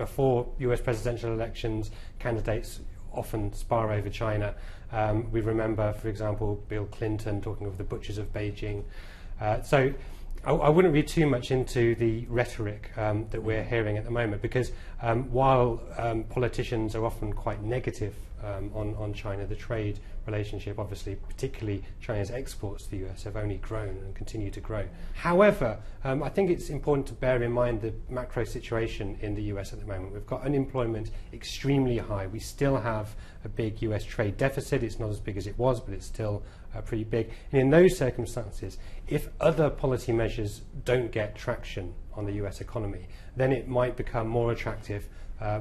before US presidential elections, candidates often spar over China. We remember, for example, Bill Clinton talking of the butchers of Beijing. So I wouldn't read too much into the rhetoric that we're hearing at the moment, because while politicians are often quite negative on China, the trade relationship, obviously, particularly China's exports to the US, have only grown and continue to grow. However, I think it's important to bear in mind the macro situation in the US at the moment. We've got unemployment extremely high. We still have a big US trade deficit. It's not as big as it was, but it's still pretty big. And in those circumstances, if other policy measures don't get traction on the US economy, then it might become more attractive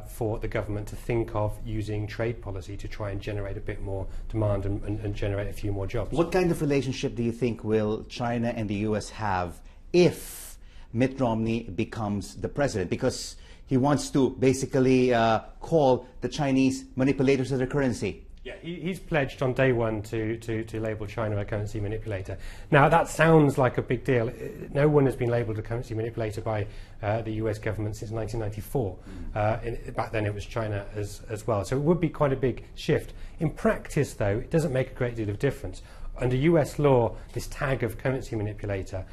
for the government to think of using trade policy to try and generate a bit more demand and generate a few more jobs. What kind of relationship do you think will China and the US have if Mitt Romney becomes the president? Because he wants to basically call the Chinese manipulators of their currency. Yeah, he's pledged on day one to label China a currency manipulator. Now, that sounds like a big deal. No one has been labelled a currency manipulator by the US government since 1994. Back then it was China as well. So it would be quite a big shift. In practice, though, it doesn't make a great deal of difference. Under US law, this tag of currency manipulator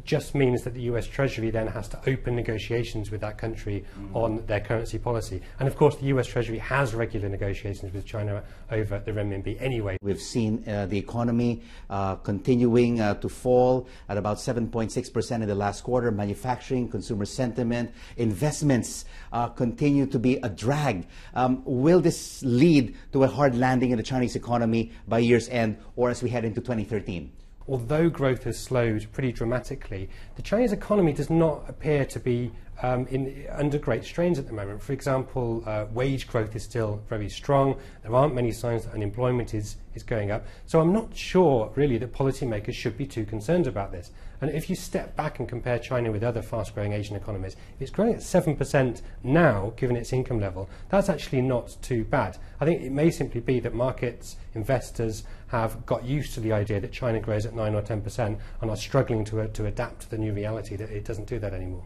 just means that the US Treasury then has to open negotiations with that country on their currency policy. And of course, the US Treasury has regular negotiations with China over the renminbi anyway. We've seen the economy continuing to fall at about 7.6% in the last quarter. Manufacturing, consumer sentiment, investments continue to be a drag. Will this lead to a hard landing in the Chinese economy by year's end, or as we head into 2013? Although growth has slowed pretty dramatically, the Chinese economy does not appear to be under great strains at the moment. For example, wage growth is still very strong. There aren't many signs that unemployment is going up. So I'm not sure, really, that policymakers should be too concerned about this. And if you step back and compare China with other fast-growing Asian economies, if it's growing at 7% now, given its income level, that's actually not too bad. I think it may simply be that markets, investors, have got used to the idea that China grows at 9 or 10% and are struggling to adapt to the new reality that it doesn't do that anymore.